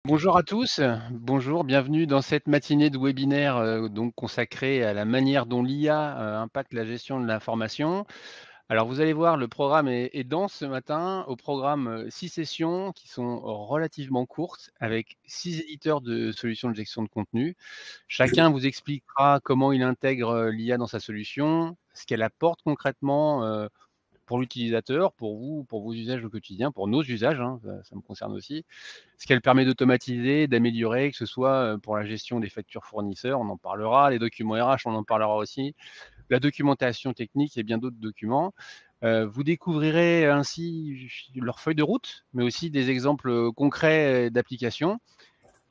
Bonjour à tous, bonjour, bienvenue dans cette matinée de webinaire donc consacrée à la manière dont l'IA impacte la gestion de l'information. Alors vous allez voir, le programme est dense ce matin. Au programme, 6 sessions qui sont relativement courtes avec 6 éditeurs de solutions de gestion de contenu. Chacun vous expliquera comment il intègre l'IA dans sa solution, ce qu'elle apporte concrètement pour l'utilisateur, pour vous, pour vos usages au quotidien, pour nos usages, hein, ça me concerne aussi. Ce qu'elle permet d'automatiser, d'améliorer, que ce soit pour la gestion des factures fournisseurs, on en parlera, les documents RH, on en parlera aussi, la documentation technique et bien d'autres documents. Vous découvrirez ainsi leur feuille de route, mais aussi des exemples concrets d'application.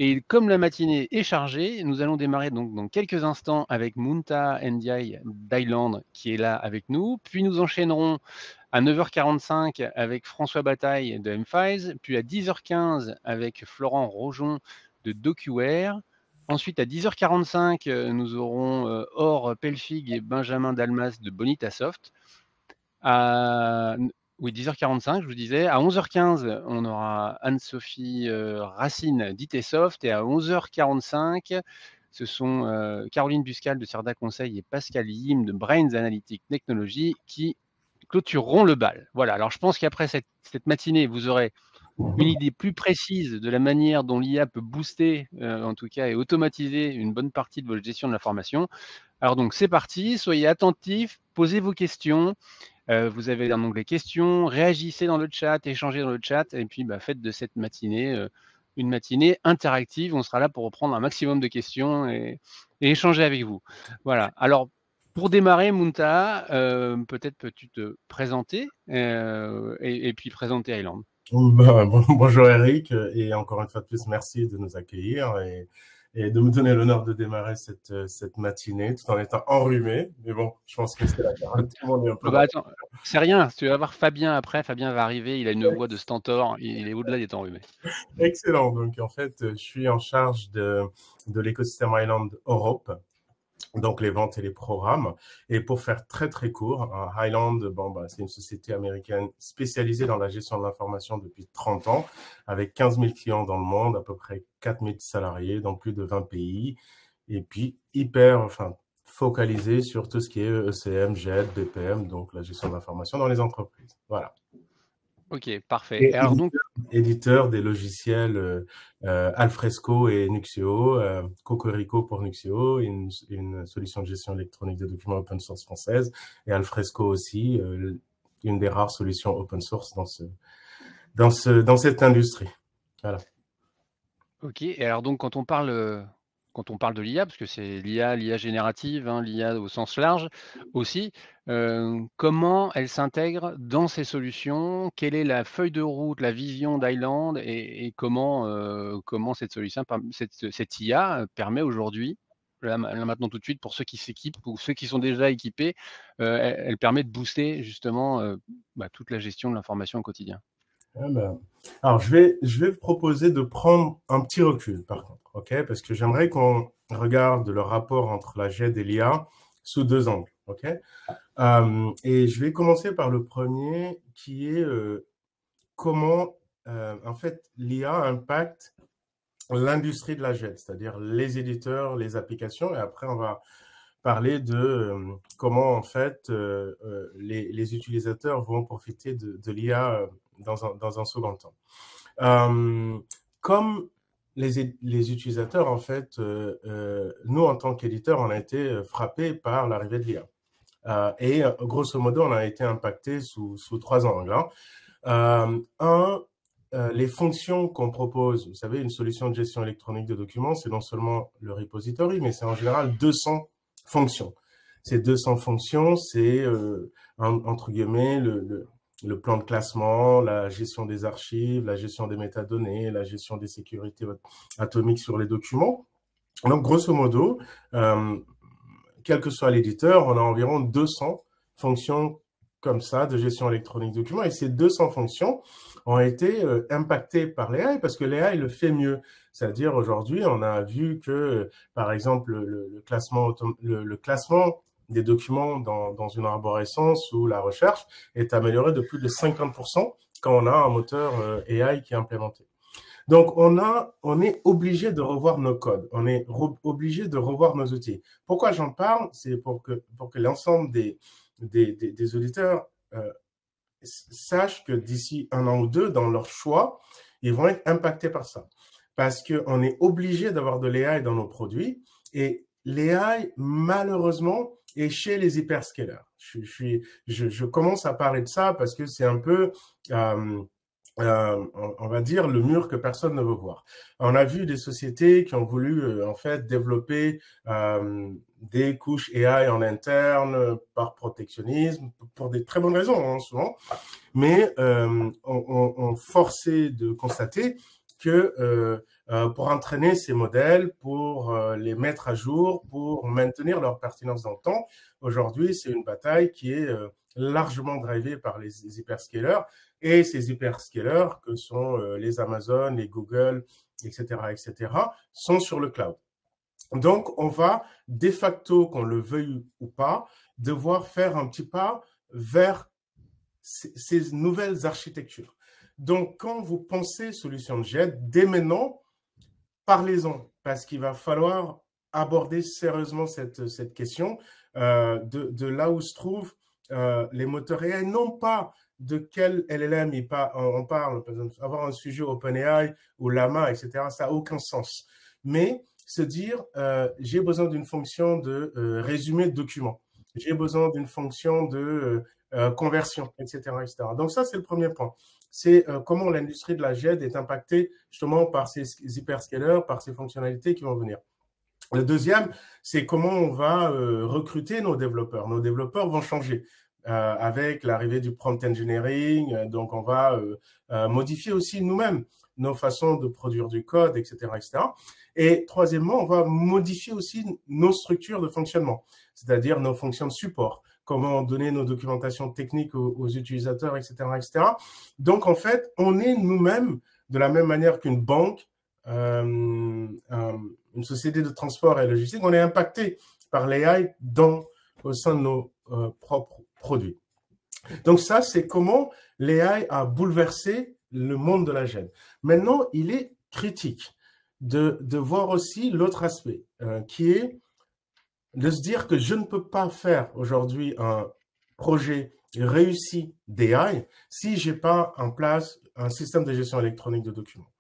Et comme la matinée est chargée, nous allons démarrer donc dans quelques instants avec Munta Ndiaye d'Island qui est là avec nous. Puis nous enchaînerons à 9h45 avec François Bataille de M5, puis à 10h15 avec Florent Rojon de DocuWare. Ensuite, à 10h45, nous aurons Or Pelfig et Benjamin Dalmas de Bonitasoft. À, oui, 10h45, je vous disais. À 11h15, on aura Anne-Sophie Racine d'ITsoft. Et à 11h45, ce sont Caroline Buscal de Cerda Conseil et Pascal Yim de Brains Analytic Technology qui clôtureront le bal. Voilà, alors je pense qu'après cette matinée, vous aurez une idée plus précise de la manière dont l'IA peut booster, en tout cas, et automatiser une bonne partie de votre gestion de l'information. Alors donc c'est parti, soyez attentifs, posez vos questions. Vous avez un onglet questions, réagissez dans le chat, échangez dans le chat, et puis faites de cette matinée une matinée interactive. On sera là pour reprendre un maximum de questions et échanger avec vous. Voilà. Alors, pour démarrer, Muntaha, peut-être peux-tu te présenter et puis présenter Island. Bonjour Eric, et encore une fois de plus, merci de nous accueillir et de me donner l'honneur de démarrer cette matinée tout en étant enrhumé. Mais bon, je pense que c'est la période, tout le monde est un peu dans. Attends, c'est rien, tu vas voir Fabien après, Fabien va arriver, il a une voix de stentor, il est au-delà des temps enrhumés. Excellent. Donc en fait, je suis en charge de l'écosystème Highland Europe. Donc les ventes et les programmes. Et pour faire très très court, Highland, c'est une société américaine spécialisée dans la gestion de l'information depuis 30 ans, avec 15 000 clients dans le monde, à peu près 4 000 salariés dans plus de 20 pays, et puis focalisé sur tout ce qui est ECM, GED, BPM, donc la gestion de l'information dans les entreprises. Voilà. Ok, parfait. Et Et alors donc, éditeur des logiciels Alfresco et Nuxeo, Cocorico pour Nuxeo, une solution de gestion électronique de documents open source française, et Alfresco aussi, une des rares solutions open source dans cette industrie. Voilà. ok, et alors donc quand on parle de l'IA, parce que c'est l'IA générative, hein, l'IA au sens large aussi, comment elle s'intègre dans ces solutions? Quelle est la feuille de route, la vision d'Island et comment cette solution, cette IA permet aujourd'hui, là maintenant tout de suite, pour ceux qui s'équipent ou ceux qui sont déjà équipés, elle permet de booster justement toute la gestion de l'information au quotidien. Alors, je vais vous proposer de prendre un petit recul, par contre, ok? Parce que j'aimerais qu'on regarde le rapport entre la GED et l'IA sous deux angles, ok? Et je vais commencer par le premier, qui est comment, en fait, l'IA impacte l'industrie de la GED, c'est-à-dire les éditeurs, les applications, et après, on va parler de comment, en fait, les utilisateurs vont profiter de l'IA dans un second temps. Comme les utilisateurs, en fait, nous, en tant qu'éditeurs, on a été frappés par l'arrivée de l'IA. Et grosso modo, on a été impacté sous trois angles. Les fonctions qu'on propose, vous savez, une solution de gestion électronique de documents, c'est non seulement le repository, mais c'est en général 200 fonctions. Ces 200 fonctions, c'est entre guillemets le plan de classement, la gestion des archives, la gestion des métadonnées, la gestion des sécurités atomiques sur les documents. Donc, grosso modo, quel que soit l'éditeur, on a environ 200 fonctions comme ça de gestion électronique de documents. Et ces 200 fonctions ont été impactées par l'AI parce que l'AI le fait mieux. C'est-à-dire aujourd'hui, on a vu que, par exemple, le classement des documents dans une arborescence ou la recherche est amélioré de plus de 50% quand on a un moteur AI qui est implémenté. Donc, on est obligé de revoir nos codes, on est obligé de revoir nos outils. Pourquoi j'en parle? C'est pour que l'ensemble des auditeurs sachent que d'ici 1 an ou 2, dans leur choix, ils vont être impactés par ça. Parce qu'on est obligé d'avoir de l'AI dans nos produits et l'AI, malheureusement, est chez les hyperscalers. Je commence à parler de ça parce que c'est un peu, on va dire, le mur que personne ne veut voir. On a vu des sociétés qui ont voulu, en fait, développer des couches AI en interne par protectionnisme, pour des très bonnes raisons, hein, souvent. Mais on forçait de constater que pour entraîner ces modèles, pour les mettre à jour, pour maintenir leur pertinence dans le temps, aujourd'hui, c'est une bataille qui est largement drivée par les hyperscalers. Et ces hyperscalers, que sont les Amazon, les Google, etc., sont sur le cloud. Donc, on va, de facto, qu'on le veuille ou pas, devoir faire un petit pas vers ces nouvelles architectures. Donc, quand vous pensez solution de GED, dès maintenant, parlez-en, parce qu'il va falloir aborder sérieusement cette question de là où se trouvent les moteurs AI, non pas de quel LLM on parle, par exemple, avoir un sujet OpenAI ou Llama, etc., ça n'a aucun sens. Mais se dire, j'ai besoin d'une fonction de résumé de document, j'ai besoin d'une fonction de conversion, etc., etc. Donc ça, c'est le premier point. C'est comment l'industrie de la GED est impactée justement par ces hyperscalers, par ces fonctionnalités qui vont venir. Le deuxième, c'est comment on va recruter nos développeurs. Nos développeurs vont changer avec l'arrivée du prompt engineering. Donc, on va modifier aussi nous-mêmes nos façons de produire du code, etc., etc. Et troisièmement, on va modifier aussi nos structures de fonctionnement, c'est-à-dire nos fonctions de support, comment donner nos documentations techniques aux utilisateurs, etc., etc. Donc, en fait, on est nous-mêmes, de la même manière qu'une banque, une société de transport et logistique, on est impacté par l'AI au sein de nos propres produits. Donc ça, c'est comment l'AI a bouleversé le monde de la GED. Maintenant, il est critique de voir aussi l'autre aspect, qui est de se dire que je ne peux pas faire aujourd'hui un projet réussi d'AI si je n'ai pas en place un système de gestion électronique de documents.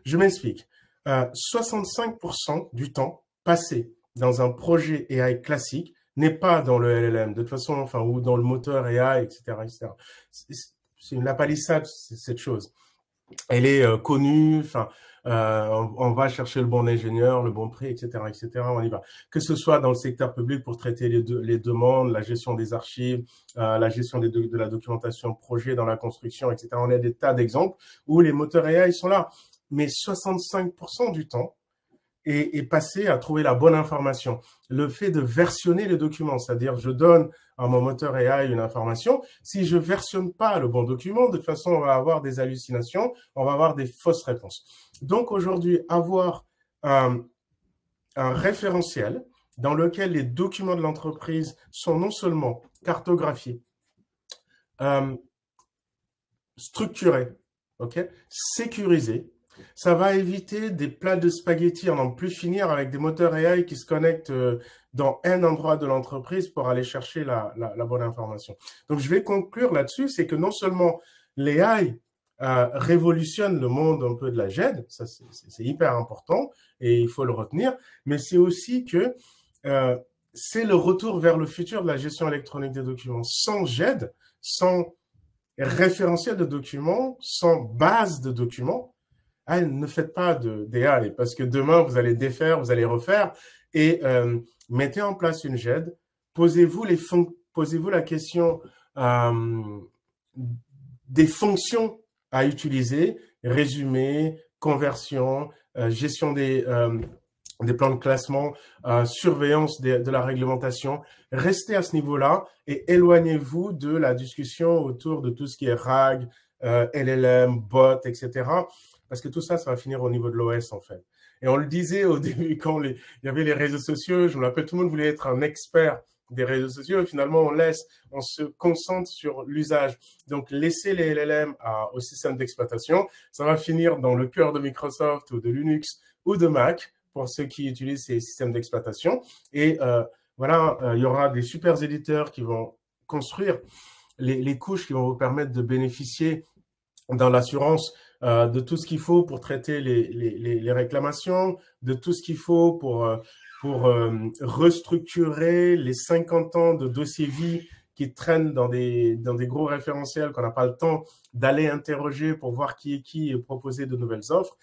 Je m'explique. 65% du temps passé dans un projet AI classique n'est pas dans le LLM, de toute façon, enfin, ou dans le moteur AI, etc., etc. C'est une lapalissade, cette chose. Elle est connue, enfin, on va chercher le bon ingénieur, le bon prix, etc., etc., on y va. Que ce soit dans le secteur public pour traiter les demandes, la gestion des archives, la gestion de la documentation projet dans la construction, etc. On a des tas d'exemples où les moteurs AI sont là. Mais 65% du temps est passé à trouver la bonne information. Le fait de versionner le document, c'est-à-dire je donne à mon moteur AI une information, si je versionne pas le bon document, de toute façon, on va avoir des hallucinations, on va avoir des fausses réponses. Donc aujourd'hui, avoir un référentiel dans lequel les documents de l'entreprise sont non seulement cartographiés, structurés, okay, sécurisés, ça va éviter des plats de spaghettis à n'en plus finir avec des moteurs AI qui se connectent dans un endroit de l'entreprise pour aller chercher la bonne information. Donc, je vais conclure là-dessus, c'est que non seulement l'AI révolutionne le monde un peu de la GED, ça c'est hyper important et il faut le retenir, mais c'est aussi que c'est le retour vers le futur de la gestion électronique des documents. Sans GED, sans référentiel de documents, sans base de documents, ne faites pas d'AI parce que demain, vous allez défaire, vous allez refaire et mettez en place une GED. Posez-vous la question des fonctions à utiliser, résumé, conversion, gestion des plans de classement, surveillance de la réglementation. Restez à ce niveau-là et éloignez-vous de la discussion autour de tout ce qui est RAG, LLM, bot, etc., parce que tout ça, ça va finir au niveau de l'OS, en fait. Et on le disait au début, quand il y avait les réseaux sociaux, je me rappelle, tout le monde voulait être un expert des réseaux sociaux et finalement on se concentre sur l'usage. Donc laisser les LLM au système d'exploitation, ça va finir dans le cœur de Microsoft ou de Linux ou de Mac pour ceux qui utilisent ces systèmes d'exploitation. Et voilà, il y aura des super éditeurs qui vont construire les couches qui vont vous permettre de bénéficier dans l'assurance de tout ce qu'il faut pour traiter les réclamations, de tout ce qu'il faut pour restructurer les 50 ans de dossiers vie qui traînent dans des gros référentiels qu'on n'a pas le temps d'aller interroger pour voir qui est qui et proposer de nouvelles offres.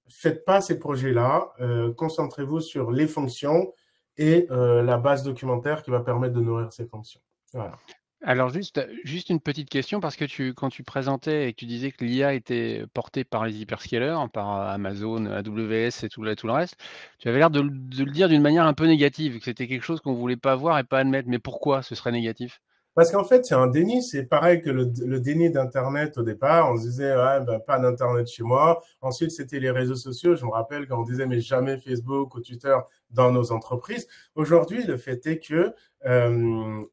Faites pas ces projets-là, concentrez-vous sur les fonctions et la base documentaire qui va permettre de nourrir ces fonctions. Voilà. Alors juste une petite question parce que quand tu présentais et que tu disais que l'IA était portée par les hyperscalers, par Amazon, AWS et tout le reste, tu avais l'air de le dire d'une manière un peu négative, que c'était quelque chose qu'on voulait pas voir et pas admettre. Mais pourquoi ce serait négatif? Parce qu'en fait, c'est un déni. C'est pareil que le déni d'Internet au départ. On se disait, ouais, ben, pas d'Internet chez moi. Ensuite, c'était les réseaux sociaux. Je me rappelle quand on disait, mais jamais Facebook ou Twitter dans nos entreprises. Aujourd'hui, le fait est que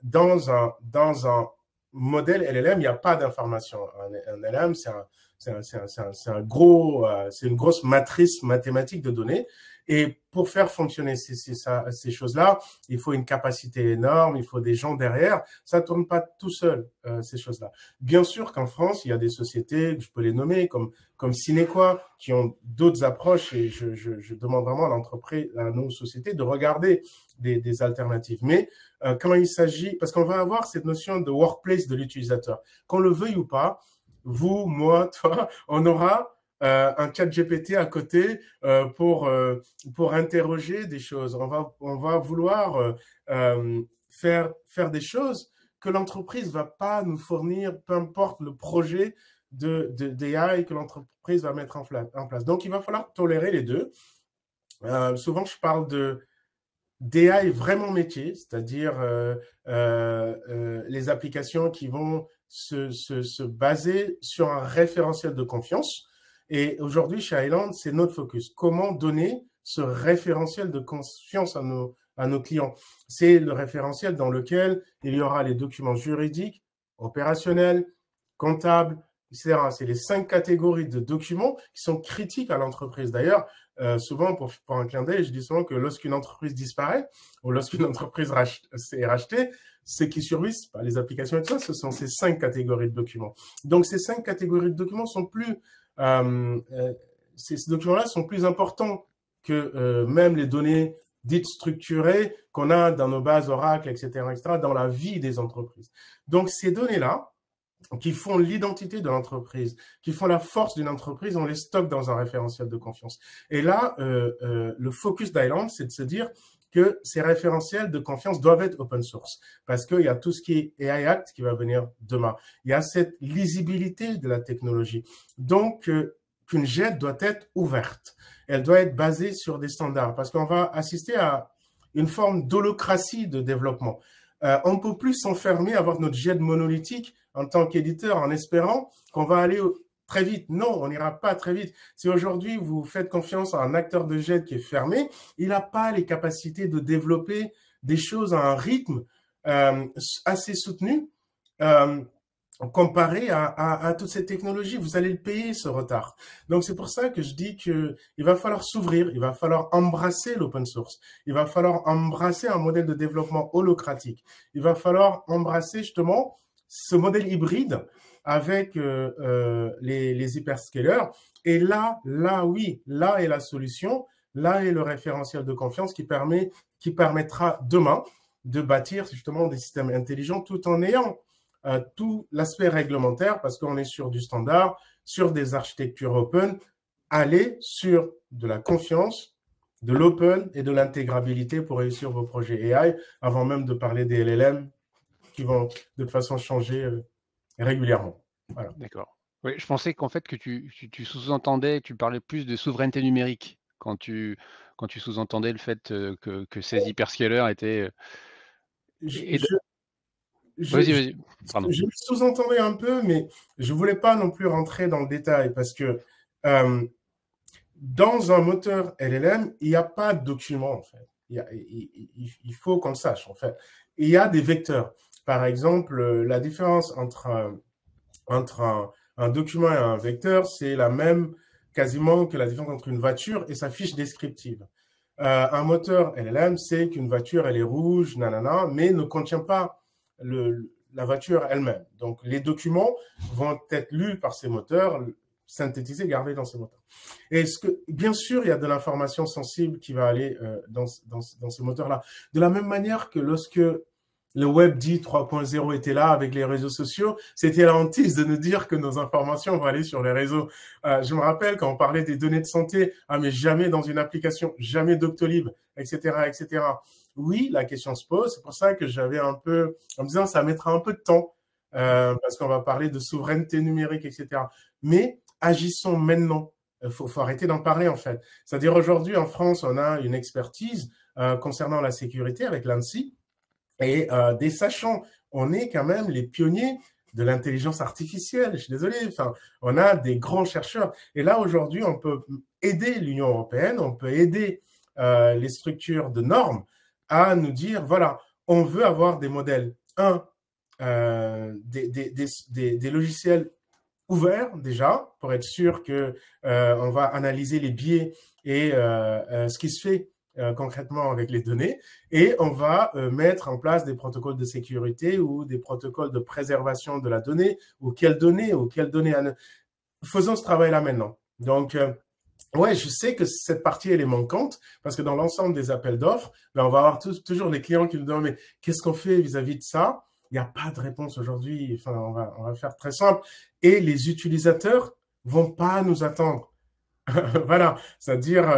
dans un modèle LLM, il n'y a pas d'information. Un LLM, c'est une grosse matrice mathématique de données. Et pour faire fonctionner ces choses-là, il faut une capacité énorme, il faut des gens derrière. Ça tourne pas tout seul, ces choses-là. Bien sûr qu'en France, il y a des sociétés, je peux les nommer, comme Cinequa, qui ont d'autres approches et je demande vraiment à l'entreprise, à nos sociétés de regarder des alternatives. Mais quand il s'agit, parce qu'on va avoir cette notion de workplace de l'utilisateur, qu'on le veuille ou pas, vous, moi, toi, on aura un chat GPT à côté pour interroger des choses. On va vouloir faire des choses que l'entreprise va pas nous fournir, peu importe le projet d'AI que l'entreprise va mettre en place. Donc, il va falloir tolérer les deux. Souvent, je parle d'AI vraiment métier, c'est-à-dire les applications qui vont se baser sur un référentiel de confiance. Et aujourd'hui, chez Highland, c'est notre focus. Comment donner ce référentiel de confiance à nos clients? C'est le référentiel dans lequel il y aura les documents juridiques, opérationnels, comptables, etc. C'est les 5 catégories de documents qui sont critiques à l'entreprise. D'ailleurs, souvent, pour un clin d'œil, je dis souvent que lorsqu'une entreprise disparaît ou lorsqu'une entreprise est rachetée, ce qui survit, pas les applications et tout ça, ce sont ces 5 catégories de documents. Donc, ces 5 catégories de documents sont plus ces documents-là sont plus importants que même les données dites structurées qu'on a dans nos bases Oracle, etc., dans la vie des entreprises. Donc, ces données-là, qui font l'identité de l'entreprise, qui font la force d'une entreprise, on les stocke dans un référentiel de confiance. Et là, le focus d'Highland, c'est de se dire que ces référentiels de confiance doivent être open source parce qu'il y a tout ce qui est AI Act qui va venir demain. Il y a cette lisibilité de la technologie. Donc, qu'une JET doit être ouverte. Elle doit être basée sur des standards parce qu'on va assister à une forme d'holocratie de développement. On ne peut plus s'enfermer, avoir notre JET monolithique en tant qu'éditeur en espérant qu'on va aller très vite. Non, on n'ira pas très vite. Si aujourd'hui, vous faites confiance à un acteur de JET qui est fermé, il n'a pas les capacités de développer des choses à un rythme assez soutenu comparé à toutes ces technologies. Vous allez le payer, ce retard. Donc, c'est pour ça que je dis qu'il va falloir s'ouvrir, il va falloir embrasser l'open source, il va falloir embrasser un modèle de développement holocratique, il va falloir embrasser justement ce modèle hybride avec les hyperscalers. Et là, oui, là est la solution, là est le référentiel de confiance qui permettra demain de bâtir justement des systèmes intelligents tout en ayant tout l'aspect réglementaire parce qu'on est sur du standard, sur des architectures open, aller sur de la confiance, de l'open et de l'intégrabilité pour réussir vos projets AI avant même de parler des LLM qui vont de toute façon changer régulièrement. Voilà. D'accord. Oui, je pensais qu'en fait que tu sous-entendais, tu parlais plus de souveraineté numérique quand tu sous-entendais le fait que ces hyperscalers étaient. Vas-y, pardon. Je sous-entendais un peu, mais je ne voulais pas non plus rentrer dans le détail parce que dans un moteur LLM, il n'y a pas de document en fait. Il faut qu'on le sache, en fait. Il y a des vecteurs. Par exemple, la différence entre un document et un vecteur, c'est la même quasiment que la différence entre une voiture et sa fiche descriptive. Un moteur LLM, c'est qu'une voiture, elle est rouge, nanana, mais ne contient pas la voiture elle-même. Donc, les documents vont être lus par ces moteurs, synthétisés, gardés dans ces moteurs. Et bien sûr, il y a de l'information sensible qui va aller dans ces moteurs-là. De la même manière que lorsque le Web dit 3.0 était là avec les réseaux sociaux, c'était la hantise de nous dire que nos informations vont aller sur les réseaux. Je me rappelle quand on parlait des données de santé, mais jamais dans une application, jamais Doctolib, etc., etc. Oui, la question se pose. C'est pour ça que j'avais un peu, en me disant, ça mettra un peu de temps parce qu'on va parler de souveraineté numérique, etc. Mais agissons maintenant. Faut arrêter d'en parler, en fait. C'est-à-dire, aujourd'hui, en France, on a une expertise concernant la sécurité avec l'ANSSI. Et des sachants, on est quand même les pionniers de l'intelligence artificielle. Je suis désolé, enfin, on a des grands chercheurs. Et là, aujourd'hui, on peut aider l'Union européenne, on peut aider les structures de normes à nous dire, voilà, on veut avoir des modèles, des logiciels ouverts déjà, pour être sûr que on va analyser les biais et ce qui se fait concrètement avec les données, et on va mettre en place des protocoles de sécurité ou des protocoles de préservation de la donnée, ou quelles données. Faisons ce travail-là maintenant. Donc, ouais, je sais que cette partie, elle est manquante, parce que dans l'ensemble des appels d'offres, ben, on va avoir toujours les clients qui nous demandent, mais qu'est-ce qu'on fait vis-à-vis de ça? Il n'y a pas de réponse aujourd'hui. Enfin, on va faire très simple. Et les utilisateurs vont pas nous attendre. Voilà, c'est-à-dire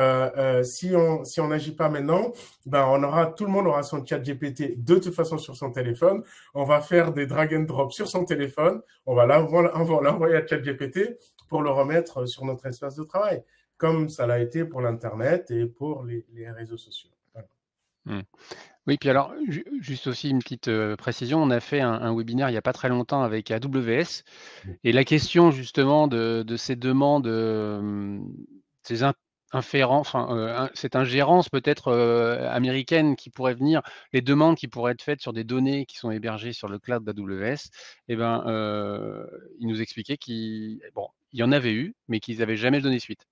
si on n'agit pas maintenant, ben tout le monde aura son chat GPT de toute façon sur son téléphone. On va faire des drag and drop sur son téléphone. On va l'envoyer à chat GPT pour le remettre sur notre espace de travail, comme ça l'a été pour l'Internet et pour les réseaux sociaux. Voilà. Oui, puis alors, juste aussi une petite précision, on a fait un webinaire il n'y a pas très longtemps avec AWS, et la question justement de ces demandes, ces inférences, enfin, cette ingérence peut-être américaine qui pourrait venir, les demandes qui pourraient être faites sur des données qui sont hébergées sur le cloud d'AWS, eh ben, ils nous expliquaient qu'il y en avait eu, mais qu'ils n'avaient jamais donné suite.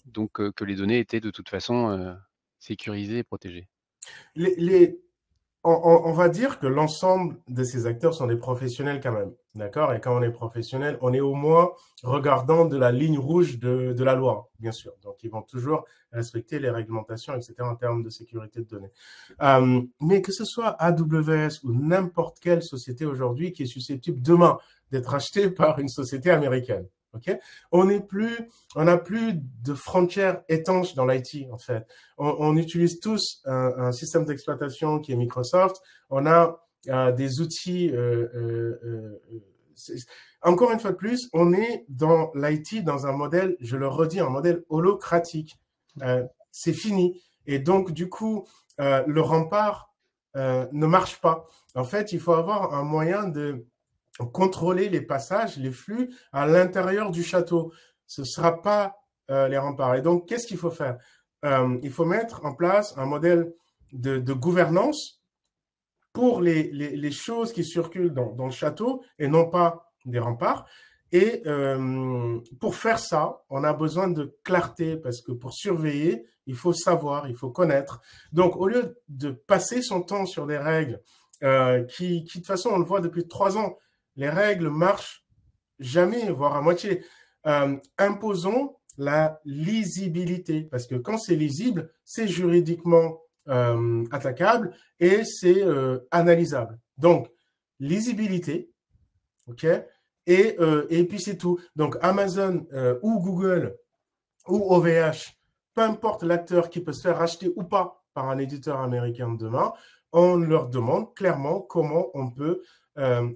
Donc, que les données étaient de toute façon sécurisées et protégées. On va dire que l'ensemble de ces acteurs sont des professionnels quand même, d'accord? Et quand on est professionnel, on est au moins regardant de la ligne rouge de la loi, bien sûr. Donc, ils vont toujours respecter les réglementations, etc., en termes de sécurité de données. Mais que ce soit AWS ou n'importe quelle société aujourd'hui qui est susceptible demain d'être achetée par une société américaine, ok? On n'a plus de frontières étanches dans l'IT, en fait. On utilise tous un système d'exploitation qui est Microsoft. On a des outils. Encore une fois de plus, on est dans l'IT dans un modèle, je le redis, un modèle holocratique. C'est fini. Et donc, du coup, le rempart ne marche pas. En fait, il faut avoir un moyen de contrôler les passages, les flux à l'intérieur du château. Ce ne sera pas les remparts. Et donc, qu'est-ce qu'il faut faire? Il faut mettre en place un modèle de gouvernance pour les choses qui circulent dans le château et non pas des remparts. Et pour faire ça, on a besoin de clarté parce que pour surveiller, il faut savoir, il faut connaître. Donc, au lieu de passer son temps sur des règles qui de toute façon, on le voit depuis 3 ans, les règles marchent jamais, voire à moitié. Imposons la lisibilité, parce que quand c'est lisible, c'est juridiquement attaquable et c'est analysable. Donc, lisibilité, ok, et puis c'est tout. Donc, Amazon ou Google ou OVH, peu importe l'acteur qui peut se faire racheter ou pas par un éditeur américain de demain, on leur demande clairement comment on peut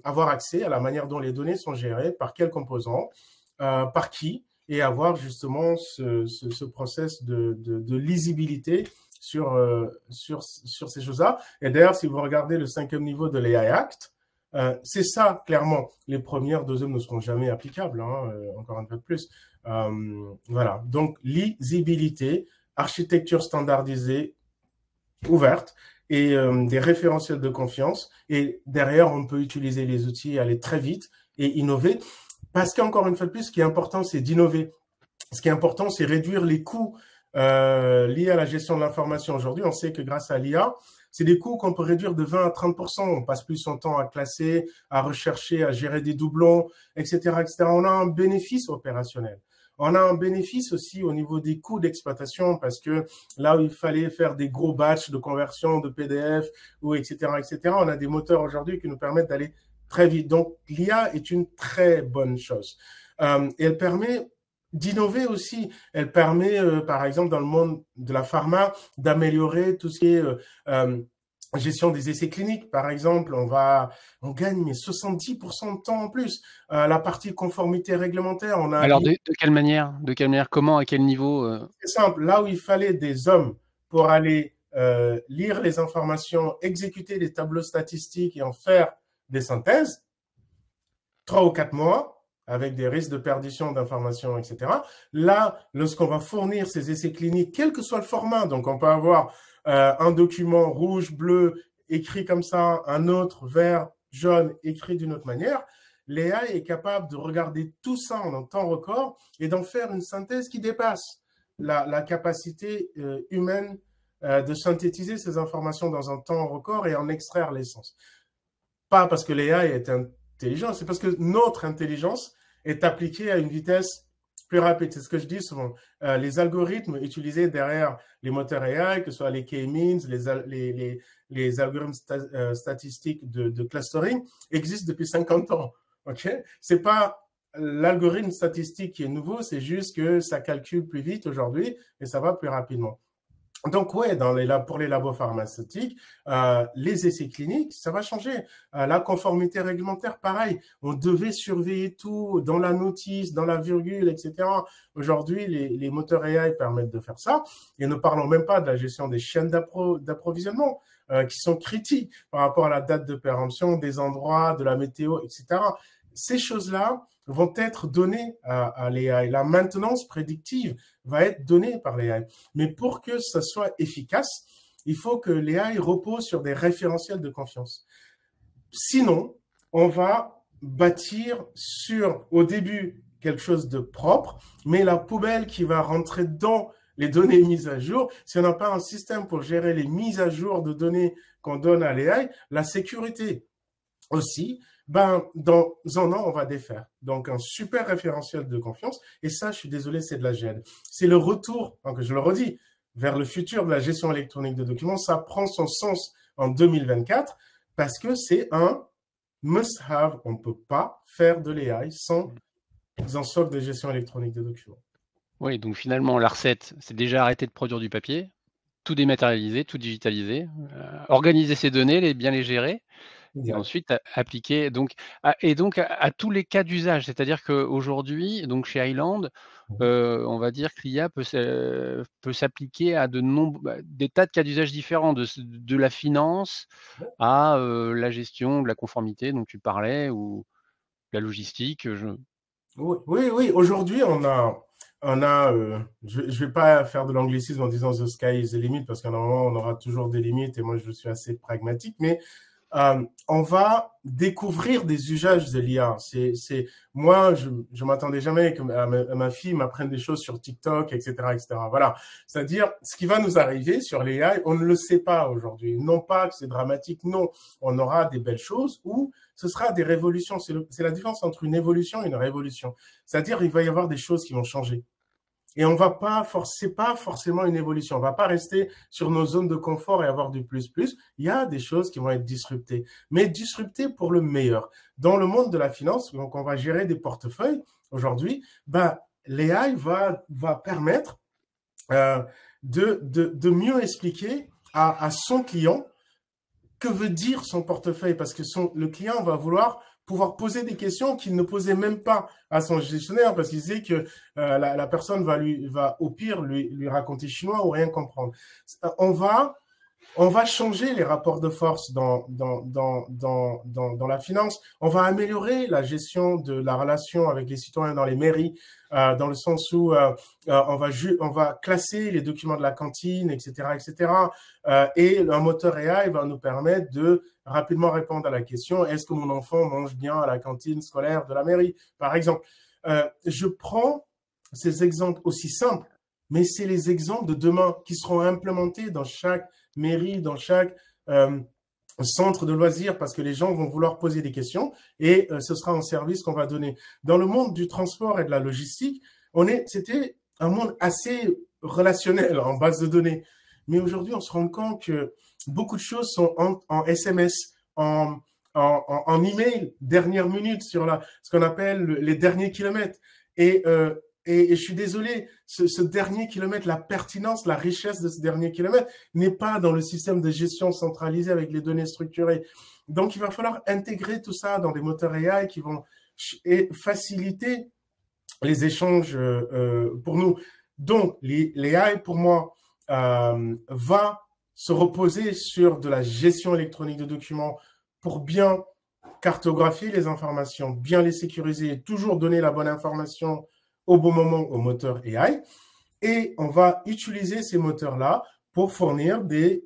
avoir accès à la manière dont les données sont gérées, par quels composants, par qui, et avoir justement ce process de lisibilité sur ces choses-là. Et d'ailleurs, si vous regardez le 5e niveau de l'AI Act, c'est ça, clairement. Les premières, deuxièmes ne seront jamais applicables, hein, encore un peu plus. Voilà. Donc, lisibilité, architecture standardisée, ouvertes et des référentiels de confiance. Et derrière, on peut utiliser les outils, aller très vite et innover. Parce qu'encore une fois de plus, ce qui est important, c'est d'innover. Ce qui est important, c'est réduire les coûts liés à la gestion de l'information. Aujourd'hui, on sait que grâce à l'IA, c'est des coûts qu'on peut réduire de 20 à 30%. On passe plus son temps à classer, à rechercher, à gérer des doublons, etc., etc. On a un bénéfice opérationnel. On a un bénéfice aussi au niveau des coûts d'exploitation parce que là où il fallait faire des gros batchs de conversion de PDF ou etc., etc., on a des moteurs aujourd'hui qui nous permettent d'aller très vite. Donc, l'IA est une très bonne chose. Et elle permet d'innover aussi. Elle permet, par exemple, dans le monde de la pharma, d'améliorer tout ce qui est gestion des essais cliniques, par exemple. On gagne mais 70% de temps en plus. La partie conformité réglementaire, on a... Alors de quelle manière? De quelle manière? Comment? À quel niveau? C'est simple. Là où il fallait des hommes pour aller lire les informations, exécuter les tableaux statistiques et en faire des synthèses, 3 ou 4 mois, avec des risques de perdition d'informations, etc. Là, lorsqu'on va fournir ces essais cliniques, quel que soit le format, donc on peut avoir un document rouge, bleu, écrit comme ça, un autre vert, jaune, écrit d'une autre manière, l'AI est capable de regarder tout ça en un temps record et d'en faire une synthèse qui dépasse la capacité humaine de synthétiser ces informations dans un temps record et en extraire l'essence. Pas parce que l'AI est intelligent, c'est parce que notre intelligence est appliquée à une vitesse plus rapide. C'est ce que je dis souvent. Les algorithmes utilisés derrière les moteurs AI, que ce soit les K-means, les algorithmes statistiques de clustering, existent depuis 50 ans. Okay? C'est pas l'algorithme statistique qui est nouveau, c'est juste que ça calcule plus vite aujourd'hui et ça va plus rapidement. Donc, ouais, pour les labos pharmaceutiques, les essais cliniques, ça va changer. La conformité réglementaire, pareil. On devait surveiller tout dans la notice, dans la virgule, etc. Aujourd'hui, les moteurs AI permettent de faire ça. Et ne parlons même pas de la gestion des chaînes d'approvisionnement qui sont critiques par rapport à la date de péremption, des endroits, de la météo, etc. Ces choses-là vont être données à l'AI. La maintenance prédictive va être donnée par l'AI. Mais pour que ça soit efficace, il faut que l'AI repose sur des référentiels de confiance. Sinon, on va bâtir sur, au début, quelque chose de propre, mais la poubelle qui va rentrer dans les données mises à jour, si on n'a pas un système pour gérer les mises à jour de données qu'on donne à l'AI, la sécurité aussi, dans un an, on va défaire. Donc, un super référentiel de confiance. Et ça, je suis désolé, c'est de la GED. C'est le retour, donc je le redis, vers le futur de la gestion électronique de documents. Ça prend son sens en 2024 parce que c'est un must-have. On ne peut pas faire de l'AI sans un socle de gestion électronique de documents. Oui, donc finalement, la recette, c'est déjà arrêter de produire du papier, tout dématérialiser, tout digitaliser, organiser ces données, bien les gérer. Et ensuite appliquer donc à tous les cas d'usage. C'est-à-dire qu'aujourd'hui, donc chez Highland, on va dire que l'IA peut s'appliquer à des tas de cas d'usage différents, de la finance à la gestion de la conformité dont tu parlais ou la logistique. Oui. Aujourd'hui, je vais pas faire de l'anglicisme en disant the sky is the limit parce qu'à un moment, on aura toujours des limites et moi, je suis assez pragmatique, mais on va découvrir des usages de l'IA. Moi, je m'attendais jamais que ma fille m'apprenne des choses sur TikTok, etc., etc. Voilà. C'est-à-dire, ce qui va nous arriver sur l'IA, on ne le sait pas aujourd'hui. Non pas que c'est dramatique, non. On aura des belles choses ou ce sera des révolutions. C'est la différence entre une évolution et une révolution. C'est-à-dire, il va y avoir des choses qui vont changer. Et on va pas c'est pas forcément une évolution. On va pas rester sur nos zones de confort et avoir du plus. Il y a des choses qui vont être disruptées, mais disruptées pour le meilleur. Dans le monde de la finance, donc on va gérer des portefeuilles aujourd'hui, l'AI va permettre de mieux expliquer à son client que veut dire son portefeuille, parce que le client va vouloir pouvoir poser des questions qu'il ne posait même pas à son gestionnaire parce qu'il sait que la personne va au pire lui raconter chinois ou rien comprendre. On va On va changer les rapports de force dans la finance. On va améliorer la gestion de la relation avec les citoyens dans les mairies, dans le sens où on va classer les documents de la cantine, etc., etc. Et un moteur AI va nous permettre de rapidement répondre à la question: est-ce que mon enfant mange bien à la cantine scolaire de la mairie, par exemple? Je prends ces exemples aussi simples, mais c'est les exemples de demain qui seront implémentés dans chaque mairie, dans chaque centre de loisirs, parce que les gens vont vouloir poser des questions et ce sera un service qu'on va donner. Dans le monde du transport et de la logistique, c'était un monde assez relationnel en base de données. Mais aujourd'hui, on se rend compte que beaucoup de choses sont en SMS, en email, dernière minute, sur ce qu'on appelle les derniers kilomètres. Et je suis désolé, ce dernier kilomètre, la pertinence, la richesse de ce dernier kilomètre n'est pas dans le système de gestion centralisé avec les données structurées. Donc, il va falloir intégrer tout ça dans des moteurs AI qui vont faciliter les échanges pour nous. Donc, l'AI, pour moi, va se reposer sur de la gestion électronique de documents pour bien cartographier les informations, bien les sécuriser et toujours donner la bonne information au bon moment au moteur AI. Et on va utiliser ces moteurs-là pour fournir des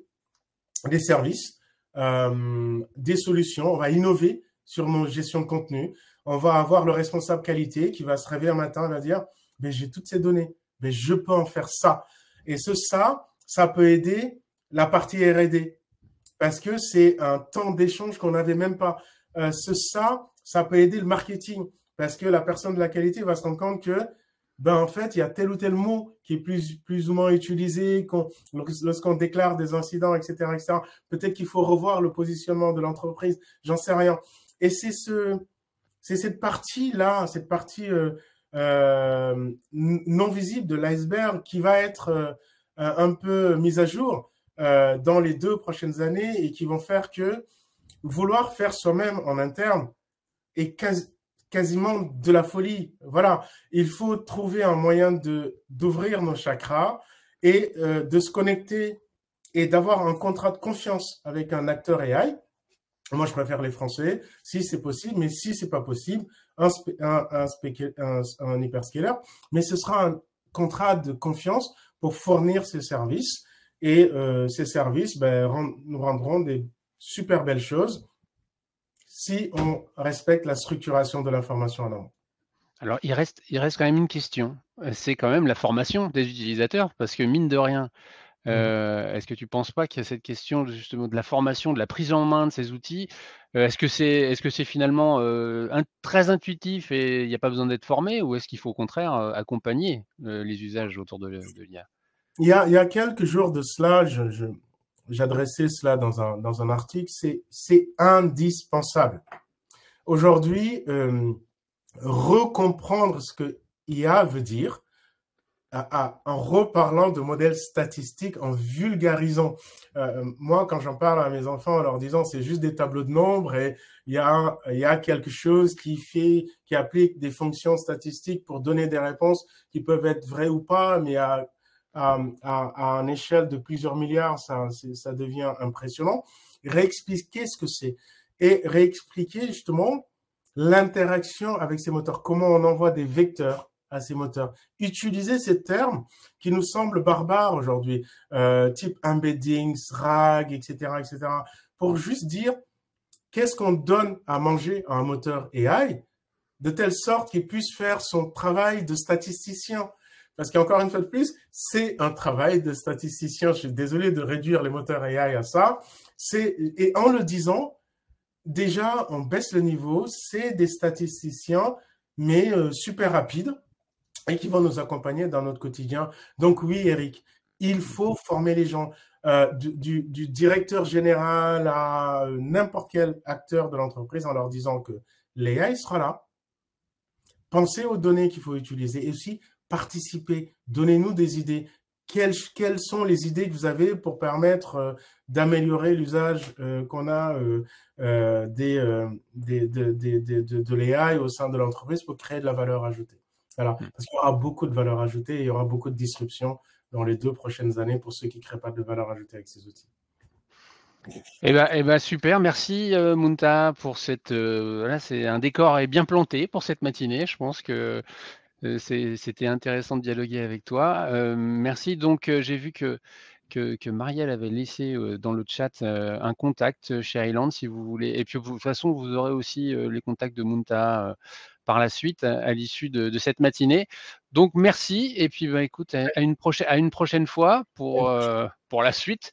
services, des solutions. On va innover sur nos gestions de contenu. On va avoir le responsable qualité qui va se réveiller un matin et va dire: mais j'ai toutes ces données, mais je peux en faire ça. Et ça peut aider la partie R&D parce que c'est un temps d'échange qu'on n'avait même pas. Ça peut aider le marketing parce que la personne de la qualité va se rendre compte que, en fait, il y a tel ou tel mot qui est plus ou moins utilisé lorsqu'on déclare des incidents, etc., etc. Peut-être qu'il faut revoir le positionnement de l'entreprise, j'en sais rien. Et c'est cette partie-là, cette partie non visible de l'iceberg qui va être un peu mise à jour dans les 2 prochaines années et qui vont faire que vouloir faire soi-même en interne est quasiment de la folie. Voilà, il faut trouver un moyen d'ouvrir nos chakras et de se connecter et d'avoir un contrat de confiance avec un acteur AI. Moi, je préfère les Français, si c'est possible, mais si c'est pas possible, un hyperscaler. Mais ce sera un contrat de confiance pour fournir ces services. Et ces services nous rendront des super belles choses si on respecte la structuration de l'information en amont. Alors, il reste quand même une question. C'est quand même la formation des utilisateurs, parce que mine de rien, est-ce que tu ne penses pas qu'il y a cette question justement de la formation, de la prise en main de ces outils? Est-ce que c'est finalement très intuitif et il n'y a pas besoin d'être formé, ou est-ce qu'il faut au contraire accompagner les usages autour de l'IA? Il y a quelques jours de cela, j'adressais cela dans un article, c'est indispensable. Aujourd'hui, recomprendre ce que IA veut dire en reparlant de modèles statistiques, en vulgarisant. Moi, quand j'en parle à mes enfants en leur disant c'est juste des tableaux de nombres et il y a quelque chose qui applique des fonctions statistiques pour donner des réponses qui peuvent être vraies ou pas, mais à une échelle de plusieurs milliards, ça devient impressionnant. Réexpliquer ce que c'est et réexpliquer justement l'interaction avec ces moteurs, comment on envoie des vecteurs à ces moteurs. Utiliser ces termes qui nous semblent barbares aujourd'hui, type embeddings, RAG, etc., etc., pour juste dire qu'est-ce qu'on donne à manger à un moteur AI de telle sorte qu'il puisse faire son travail de statisticien. Parce qu'encore une fois de plus, c'est un travail de statisticien. Je suis désolé de réduire les moteurs AI à ça. Et en le disant, déjà, on baisse le niveau. C'est des statisticiens, mais super rapides et qui vont nous accompagner dans notre quotidien. Donc oui, Eric, il faut former les gens. Du directeur général à n'importe quel acteur de l'entreprise en leur disant que l'AI sera là. Pensez aux données qu'il faut utiliser et aussi participer. Donnez-nous des idées. Quelles sont les idées que vous avez pour permettre d'améliorer l'usage qu'on a de l'AI au sein de l'entreprise pour créer de la valeur ajoutée. Voilà. Parce qu'il y aura beaucoup de valeur ajoutée et il y aura beaucoup de disruption dans les 2 prochaines années pour ceux qui ne créent pas de valeur ajoutée avec ces outils. Super, merci Munta pour cette. Voilà, c'est un décor est bien planté pour cette matinée. Je pense que c'était intéressant de dialoguer avec toi. Merci. Donc, j'ai vu que Marielle avait laissé dans le chat un contact chez Island, si vous voulez. Et puis, de toute façon, vous aurez aussi les contacts de Munta par la suite, à l'issue de cette matinée. Donc, merci. Et puis, écoute, à une prochaine fois pour la suite.